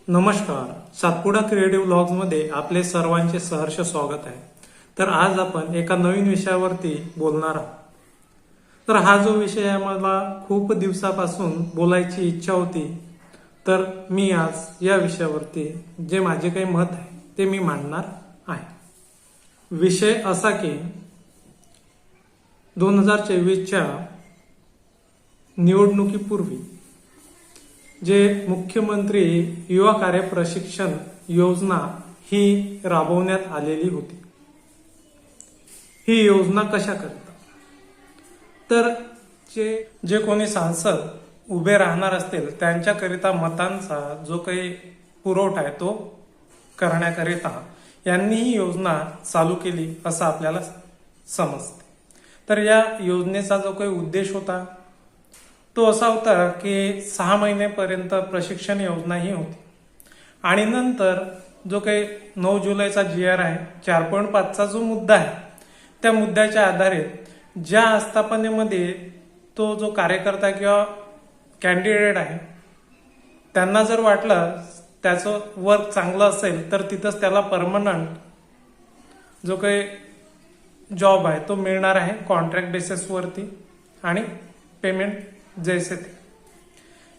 नमस्कार. Satpura creative vlogs मध्ये आपले सर्वांचे सहर्ष स्वागत आहे. तर आज आपण एका नवीन विषयावरती बोलणार आहोत. तर हा जो विषय आहे मला खूप दिवसापासून बोलायची इच्छा होती. तर मी आज या विषयावरती जे माझे काही मत आहे ते मी मांडणार आहे. विषय असा की 2024च्या निवडणुकीपूर्वी जे मुख्यमंत्री युवा कार्य प्रशिक्षण योजना ही राबवण्यात आलेली होती. ही योजना कशा करता, तर जे कोणी सांसद उभे राहणार असतील त्यांच्याकरिता मतांचा जो काही पुरवठा आहे तो करण्याकरिता यांनी ही योजना चालू केली असं आपल्याला समजते. तर या योजनेचा जो काही उद्देश होता तो असा होता की 6 महिनेपर्यंत प्रशिक्षण योजना ही होती आणि नंतर जो काही 9 जुलैचा GR आहे 4.5चा जो मुद्दा आहे त्या मुद्द्याच्या आधारे ज्या आस्थापनेमध्ये तो जो कार्यकर्ता किंवा कॅन्डिडेट आहे त्यांना जर वाटलं त्याचं वर्क चांगलं असेल तर तिथंच त्याला परमनंट जो काही जॉब आहे तो मिळणार आहे कॉन्ट्रॅक्ट बेसिसवरती आणि पेमेंट जैसे थे.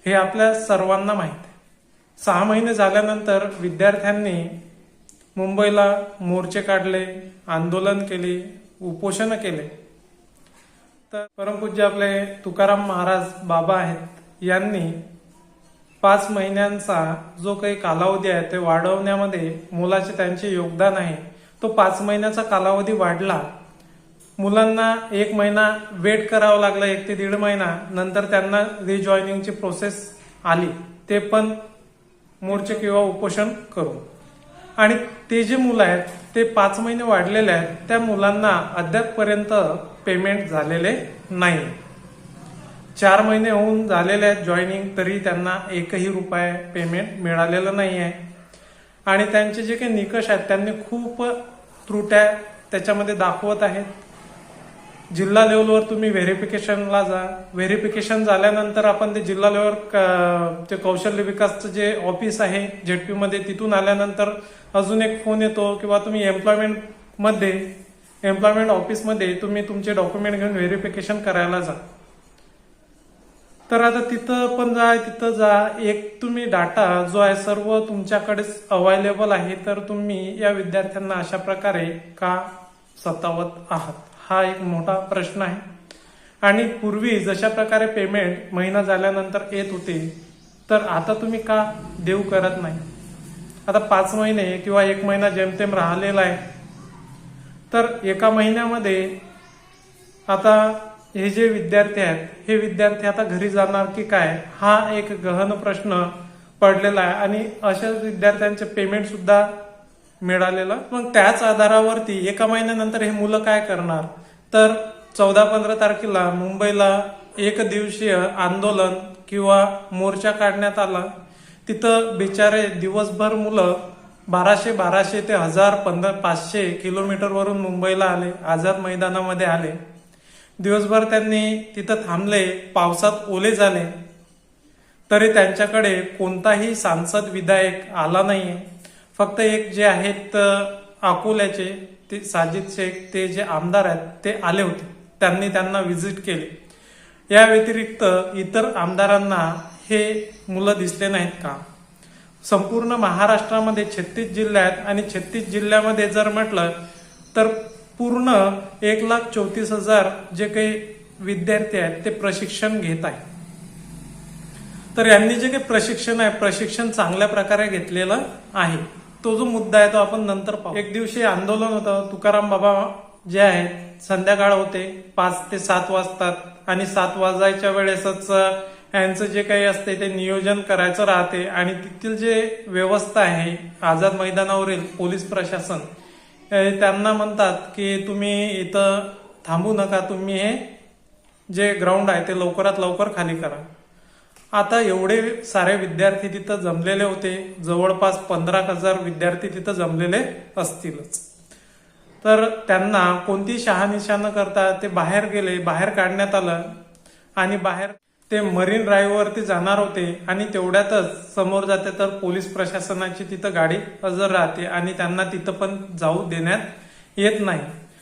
हे आपल्या सर्वांना माहित आहे. 6 महिने झाल्यानंतर विद्यार्थ्यांनी मुंबईला मोर्चे काढले, आंदोलन केले, उपोषण केले. तर परमपूज्य आपले तुकाराम महाराज बाबा आहेत यांनी 5 महिन्यांचा जो काही कालावधी आहे ते वाढवण्यामध्ये मुलाचे त्यांचे योगदान आहे. तो 5 महिन्याचा कालावधी वाढला. मुलांना 1 महिना वेट करावं लागलं, 1 ते 1.5 महिना. नंतर त्यांना रिजॉईनिंगची प्रोसेस आली, ते पण मोर्चे किंवा उपोषण करून. आणि ते जे मुलं आहेत ते 5 महिने वाढलेले आहेत त्या मुलांना अद्यापपर्यंत पेमेंट झालेले नाही. 4 महिने होऊन झालेले आहेत जॉईनिंग तरी त्यांना 1ही रुपया पेमेंट मिळालेलं नाही आहे. आणि त्यांचे जे काही निकष आहेत त्यांनी खूप त्रुट्या त्याच्यामध्ये दाखवत आहेत. जिल्हा लेवलवर तुम्ही व्हेरिफिकेशनला जा, व्हेरिफिकेशन झाल्यानंतर आपण ते जिल्हा लेवलवर ते कौशल्य विकासचं जे ऑफिस आहे ZP मध्ये तिथून आल्यानंतर अजून एक फोन येतो किंवा तुम्ही एम्प्लॉयमेंट ऑफिसमध्ये तुम्ही तुमचे डॉक्युमेंट घेऊन व्हेरिफिकेशन करायला जा. तर आता तिथं पण जा, तिथं जा, एक तुम्ही डाटा जो आहे सर्व तुमच्याकडेच अवेलेबल आहे. तर तुम्ही या विद्यार्थ्यांना अशा प्रकारे का सतावत आहात हा एक मोठा प्रश्न आहे. आणि पूर्वी जशा प्रकारे पेमेंट महिना झाल्यानंतर येत होते तर आता तुम्ही का देऊ करत नाही. आता 5 महिने किंवा 1 महिना जेमतेम राहिलेला आहे. तर एका महिन्यामध्ये आता हे जे विद्यार्थी आहेत हे विद्यार्थी आता घरी जाणार की काय हा एक गहन प्रश्न पडलेला आहे. आणि अशा विद्यार्थ्यांचे पेमेंट सुद्धा मिळालेलं. मग त्याच आधारावरती एका महिन्यानंतर हे मुलं काय करणार. तर 14-15 तारखेला मुंबईला 1 दिवसीय आंदोलन किंवा मोर्चा काढण्यात आला. तिथं बिचारे दिवसभर मुलं 1200 ते 1500 किलोमीटरवरून मुंबईला आले, आझाद मैदानामध्ये आले. दिवसभर त्यांनी तिथं थांबले, पावसात ओले झाले, तरी त्यांच्याकडे कोणताही सांसद विधायक आला नाहीये. फक्त एक जे आहेत अकोल्याचे ते साजिद शेख ते जे आमदार आहेत ते आले होते, त्यांना व्हिजिट केली. या व्यतिरिक्त इतर आमदारांना हे मुलं दिसले नाहीत का. संपूर्ण महाराष्ट्रामध्ये 36 जिल्हे आहेत आणि 36 जिल्ह्यामध्ये जर म्हटलं तर पूर्ण 1,34,000 जे काही विद्यार्थी आहेत ते प्रशिक्षण घेत आहेत. तर यांनी जे काही प्रशिक्षण आहे प्रशिक्षण चांगल्या प्रकारे घेतलेलं आहे. तो जो मुद्दा आहे तो आपण नंतर पाहू. 1 दिवसीय आंदोलन होतं. तुकाराम बाबा जे आहेत संध्याकाळ होते 5 ते 7 वाजतात आणि 7 वाजायच्या वेळेसच यांचं जे काही असते ते नियोजन करायचं राहते. आणि तिथील जे व्यवस्था आहे आझाद मैदानावरील पोलीस प्रशासन त्यांना म्हणतात की तुम्ही इथं थांबू नका, तुम्ही हे जे ग्राउंड आहे ते लवकरात लवकर खाली करा. आता एवढे सारे विद्यार्थी तिथं जमलेले होते, जवळपास 15,000 विद्यार्थी तिथं जमलेले असतीलच. तर त्यांना कोणती शहानिशा न करता ते बाहेर गेले, बाहेर काढण्यात आलं आणि बाहेर ते मरीन ड्राईव्हवरती जाणार होते आणि तेवढ्यातच समोर जाते तर पोलीस प्रशासनाची तिथं गाडी हजर राहते आणि त्यांना तिथं पण जाऊ देण्यात येत नाही.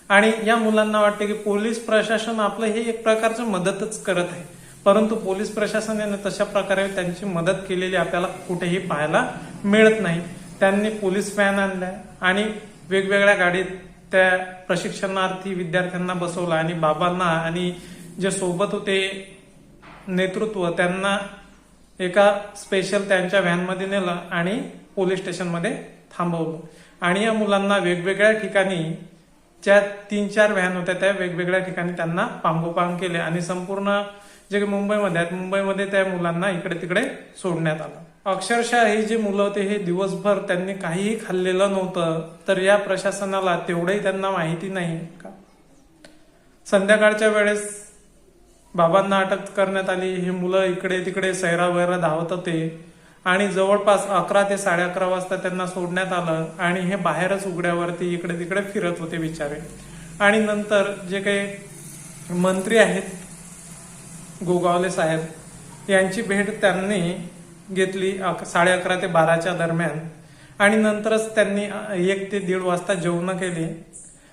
आणि या मुलांना वाटते की पोलीस प्रशासन आपलं हे एक प्रकारचं मदतच करत आहे, परंतु पोलीस प्रशासनाने तशा प्रकारे त्यांची मदत केलेली आपल्याला कुठेही पाहायला मिळत नाही. त्यांनी पोलीस व्हॅन आणल्या आणि वेगवेगळ्या गाडीत त्या प्रशिक्षणार्थी विद्यार्थ्यांना बसवलं आणि बाबांना आणि जे सोबत होते नेतृत्व त्यांना एका स्पेशल त्यांच्या व्हॅनमध्ये नेलं आणि पोलीस स्टेशनमध्ये थांबवलं. आणि या मुलांना वेगवेगळ्या ठिकाणी ज्या 3-4 व्हॅन होत्या त्या वेगवेगळ्या ठिकाणी त्यांना पांगोपांग केले आणि संपूर्ण जे मुंबईमध्ये आहेत मुंबईमध्ये त्या मुलांना इकडे तिकडे सोडण्यात आलं. अक्षरशः हे जे मुलं होते हे दिवसभर त्यांनी काहीही खाल्लेलं नव्हतं, तर या प्रशासनाला तेवढंही त्यांना माहिती नाही का? संध्याकाळच्या वेळेस बाबांना अटक करण्यात आली. हे मुलं इकडे तिकडे सैरा वैरा धावत होते आणि जवळपास 11 ते 11:30 वाजता त्यांना सोडण्यात आलं आणि हे बाहेरच उघड्यावरती इकडे तिकडे फिरत होते बिचारे. आणि नंतर जे काही मंत्री आहेत गोगावले साहेब यांची भेट त्यांनी घेतली 11:30 ते 12च्या दरम्यान आणि नंतरच त्यांनी 1 ते 1:30 वाजता जेवण केली.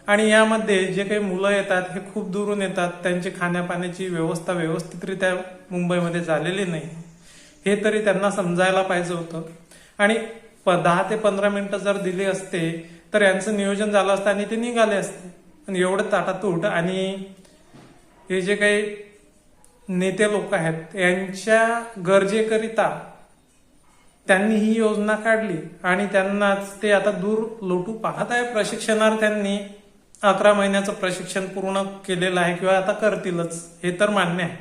आणि यामध्ये जे काही मुलं येतात हे खूप दुरून येतात, त्यांची खाण्यापाण्याची व्यवस्था व्यवस्थितरित्या मुंबईमध्ये झालेली नाही, हे तरी त्यांना समजायला पाहिजे होतं. आणि 10 ते 15 मिनिटं जर दिली असते तर यांचं नियोजन झालं असतं आणि ते निघाले असते. आणि एवढं ताटातूट आणि हे जे काही नेते लोक आहेत यांच्या गरजेकरिता त्यांनी ही योजना काढली आणि त्यांनाच ते आता दूर लोटू पाहत आहे. प्रशिक्षणार्थ्यांनी 11 महिन्याचं प्रशिक्षण पूर्ण केलेलं आहे किंवा आता करतीलच हे तर मान्य आहे.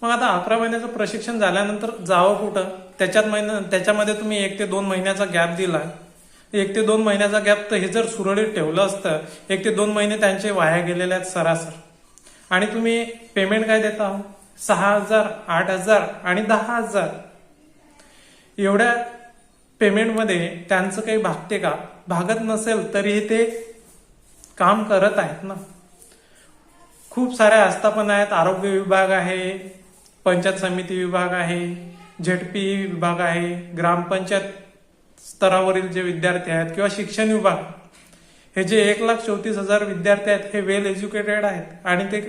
मग आता 11 महिन्याचं प्रशिक्षण झाल्यानंतर जावं कुठं? त्याच्यामध्ये तुम्ही 1 ते 2 महिन्याचा गॅप दिला. 1 ते 2 महिन्याचा गॅप तर हे जर सुरळीत ठेवलं असतं 1 ते 2 महिने त्यांचे वाया गेलेले आहेत सरासर. आणि तुम्ही पेमेंट काय देता? 6,000, 8,000 आणि 10,000 एवढ्या पेमेंटमध्ये त्यांचं काही भागते का? भागत नसेल तरी ते काम करत आहेत ना. खूप साऱ्या आस्थापना आहेत, आरोग्य विभाग आहे, पंचायत समिती विभाग आहे, झेडपी विभाग आहे, ग्रामपंचायत स्तरावरील जे विद्यार्थी आहेत किंवा शिक्षण विभाग, हे जे 1,34,000 विद्यार्थी आहेत हे वेल एज्युकेटेड आहेत आणि ते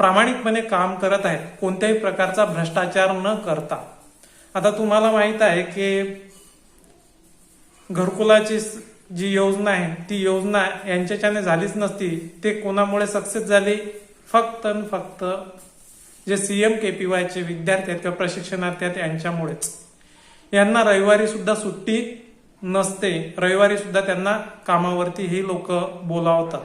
प्रामाणिकपणे काम करत आहेत, कोणत्याही प्रकारचा भ्रष्टाचार न करता. आता तुम्हाला माहित आहे की घरकुलाची जी योजना आहे ती योजना यांच्याच्याने झालीच नसती. ते कोणामुळे सक्सेस झाली? फक्त आणि फक्त जे CMKPY चे विद्यार्थी आहेत किंवा प्रशिक्षणार्थी आहेत यांच्यामुळेच. यांना रविवारी सुद्धा सुट्टी नसते, रविवारी सुद्धा त्यांना कामावरती ही लोक बोलावतात.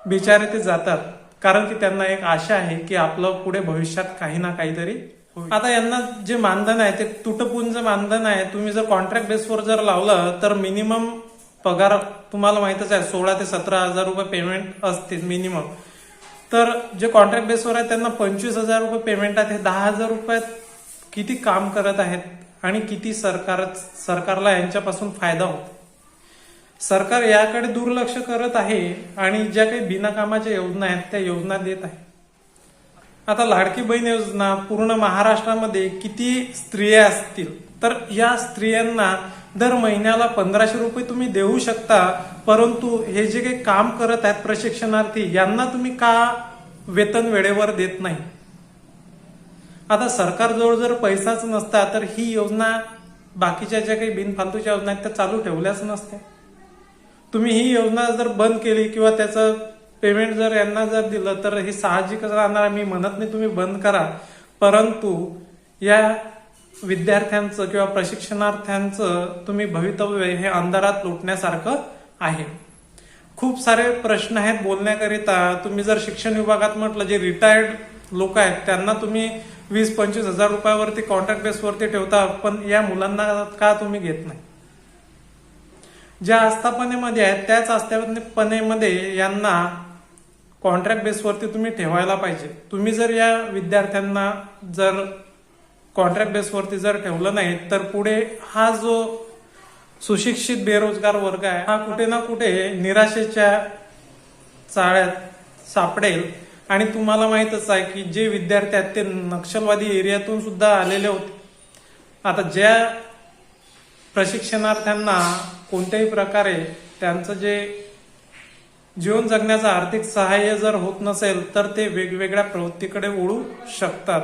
बिचारे ते जातात कारण की त्यांना एक आशा आहे की आपलं पुढे भविष्यात काही ना काहीतरी होईल. आता यांना जे मानधन आहे ते तुटपुंज मानधन आहे. तुम्ही जर कॉन्ट्रॅक्ट बेसवर जर लावलं तर मिनिमम पगार तुम्हाला माहितच आहे 16,000 ते 17,000 रुपये पेमेंट असते मिनिमम. तर जे कॉन्ट्रॅक्ट बेसवर आहे त्यांना 25,000 रुपये पेमेंट आहे. हे 10,000 रुपयात किती काम करत आहेत आणि किती सरकारला यांच्यापासून फायदा होतो. सरकार याकडे दुर्लक्ष करत आहे आणि ज्या काही बिनकामाच्या योजना आहेत त्या योजना देत आहे. आता लाडकी बहीण योजना पूर्ण महाराष्ट्रामध्ये किती स्त्रिया असतील तर या स्त्रियांना दर महिन्याला 1,500 रुपये तुम्ही देऊ शकता, परंतु हे जे काही काम करत आहेत प्रशिक्षणार्थी यांना तुम्ही का वेतन वेळेवर देत नाही? आता सरकारजवळ जर पैसाच नसता तर ही योजना बाकीच्या ज्या काही बिनफालतूच्या योजना आहेत त्या चालू ठेवल्याच नसत्या. तुम्ही ही योजना जर बंद केली किंवा त्याचं पेमेंट जर यांना जर दिलं तर हे साहजिकच राहणार. मी म्हणत नाही तुम्ही बंद करा, परंतु या विद्यार्थ्यांचं किंवा प्रशिक्षणार्थ्यांचं तुम्ही भवितव्य हे अंधारात लोटण्यासारखं आहे. खूप सारे प्रश्न आहेत बोलण्याकरिता. तुम्ही जर शिक्षण विभागात म्हटलं जे रिटायर्ड लोक आहेत त्यांना तुम्ही 20-25 हजार रुपयावरती कॉन्ट्रॅक्ट बेसवरती ठेवता, पण या मुलांना का तुम्ही घेत नाही? ज्या आस्थापनेमध्ये आहेत त्याच आस्थापनेमध्ये यांना कॉन्ट्रॅक्ट बेसवरती तुम्ही ठेवायला पाहिजे. तुम्ही जर या विद्यार्थ्यांना जर कॉन्ट्रॅक्ट बेसवरती जर ठेवलं नाही तर पुढे हा जो सुशिक्षित बेरोजगार वर्ग आहे हा कुठे ना कुठे निराशेच्या चाळ्यात सापडेल आणि तुम्हाला माहीतच आहे की जे विद्यार्थी आहेत ते नक्षलवादी एरियातून सुद्धा आलेले होते. आता ज्या प्रशिक्षणार्थ्यांना कोणत्याही प्रकारे त्यांचं जे जीवन जगण्याचं आर्थिक सहाय्य जर होत नसेल तर ते वेगवेगळ्या प्रवृत्तीकडे वळू शकतात.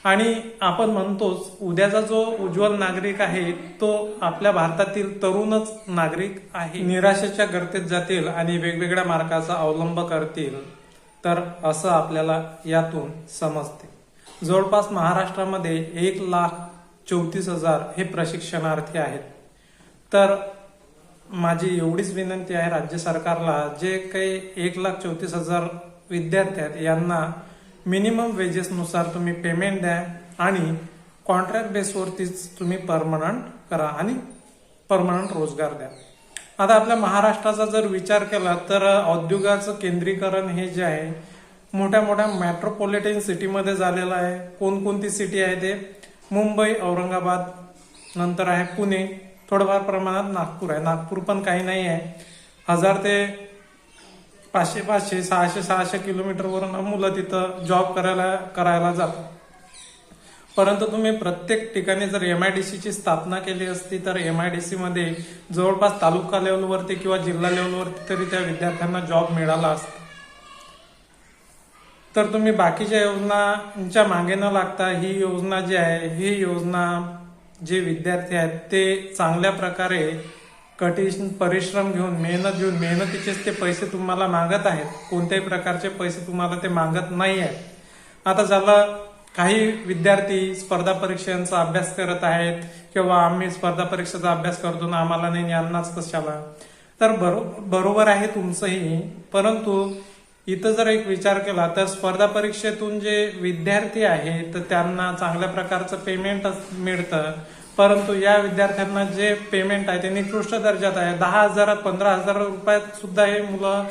आणि आपण म्हणतोच उद्याचा जो उज्ज्वल नागरिक आहे तो आपल्या भारतातील तरुणच नागरिक आहे. निराशेच्या गर्तेत जातील आणि वेगवेगळ्या मार्गाचा अवलंब करतील तर असं आपल्याला यातून समजते. जवळपास महाराष्ट्रामध्ये 1,34,000 हे प्रशिक्षणार्थी आहेत. तर माझी एवढीच विनंती आहे राज्य सरकारला, जे काही 1,34,000 विद्यार्थी आहेत यांना मिनिमम वेजेसनुसार तुम्ही पेमेंट द्या आणि कॉन्ट्रॅक्ट बेसवरतीच तुम्ही परमनंट करा आणि परमनंट रोजगार द्या. आता आपल्या महाराष्ट्राचा जर विचार केला तर औद्योगाचं केंद्रीकरण हे जे आहे मोठ्या मोठ्या मेट्रोपॉलिटन सिटीमध्ये झालेलं आहे. कोणकोणती सिटी आहे ते मुंबई, औरंगाबाद, नंतर आहे पुणे, थोडंफार प्रमाणात नागपूर आहे. नागपूर पण काही नाही आहे. 1000 ते 500, 600 किलोमीटरवरून मुलं तिथं जॉब करायला जातात. परंतु तुम्ही प्रत्येक ठिकाणी जर MIDC ची स्थापना केली असती तर MIDC मध्ये जवळपास तालुका लेवलवरती किंवा जिल्हा लेवलवरती तरी त्या विद्यार्थ्यांना जॉब मिळाला असता. तर तुम्ही बाकीच्या योजनांच्या मागे न लागता ही योजना जी आहे, ही योजना जे विद्यार्थी आहेत ते चांगल्या प्रकारे कठीण परिश्रम घेऊन मेहनतीचेच ते पैसे तुम्हाला मागत आहेत. कोणत्याही प्रकारचे पैसे तुम्हाला ते मागत नाही आहेत. आता झालं काही विद्यार्थी स्पर्धा परीक्षांचा अभ्यास करत आहेत किंवा आम्ही स्पर्धा परीक्षेचा अभ्यास करतो ना, आम्हाला नाही, यांनाच कशाला. तर बरोबर आहे तुमचंही, परंतु इथं जर एक विचार केला तर स्पर्धा परीक्षेतून जे विद्यार्थी आहेत तर त्यांना चांगल्या प्रकारचं पेमेंट मिळतं. परंतु या विद्यार्थ्यांना जे पेमेंट आहे ते निकृष्ट दर्जात आहे. 10,000 15,000 रुपयात सुद्धा हे मुलं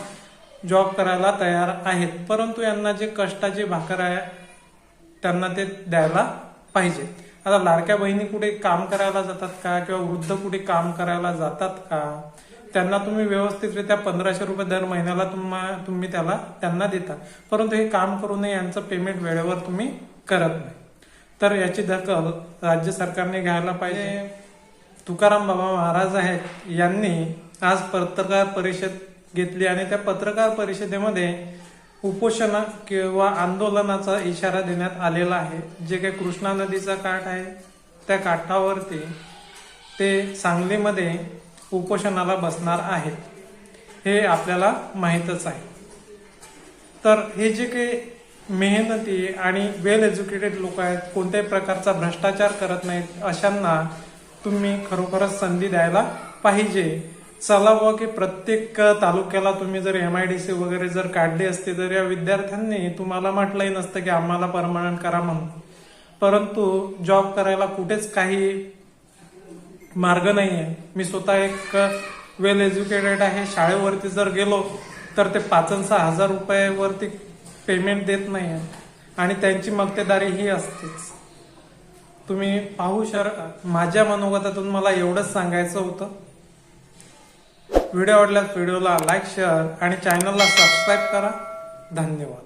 जॉब करायला तयार आहेत. परंतु यांना जे कष्टाची भाकर आहे त्यांना ते द्यायला पाहिजे. आता लाडक्या बहिणी कुठे काम करायला जातात का किंवा वृद्ध कुठे काम करायला जातात का, त्यांना तुम्ही व्यवस्थितरित्या 1,500 रुपये दर महिन्याला तुम्ही त्यांना देता, परंतु हे काम करूनही यांचं पेमेंट वेळेवर तुम्ही करत नाही. तर याची दखल राज्य सरकारने घ्यायला पाहिजे. तुकाराम बाबा महाराज आहेत यांनी आज पत्रकार परिषद घेतली आणि त्या पत्रकार परिषदेमध्ये उपोषण किंवा आंदोलनाचा इशारा देण्यात आलेला आहे. जे काही कृष्णा नदीचा काठ आहे त्या काठावरती ते सांगलीमध्ये उपोषणाला बसणार आहेत, हे आपल्याला माहीतच आहे. तर हे जे काही मेहनती आणि वेल एज्युकेटेड लोक आहेत, कोणत्याही प्रकारचा भ्रष्टाचार करत नाहीत, अशांना तुम्ही खरोखरच संधी द्यायला पाहिजे. चला बुवा की प्रत्येक तालुक्याला तुम्ही जर MIDC वगैरे जर काढली असते तर या विद्यार्थ्यांनी तुम्हाला म्हटलंही नसतं की आम्हाला परमनंट करा म्हणून. परंतु जॉब करायला कुठेच काही मार्ग नाही आहे. मी स्वतः एक वेल एज्युकेटेड आहे. शाळेवरती जर गेलो तर ते 5 आणि 6,000 रुपयावरती पेमेंट देत नाही आहे आणि त्यांची मक्तेदारी ही असतेच. तुम्ही पाहू शकता. माझ्या मनोगतातून मला एवढंच सांगायचं होतं. व्हिडिओ आवडल्यास व्हिडिओला लाईक, शेअर आणि चॅनलला सबस्क्राईब करा. धन्यवाद.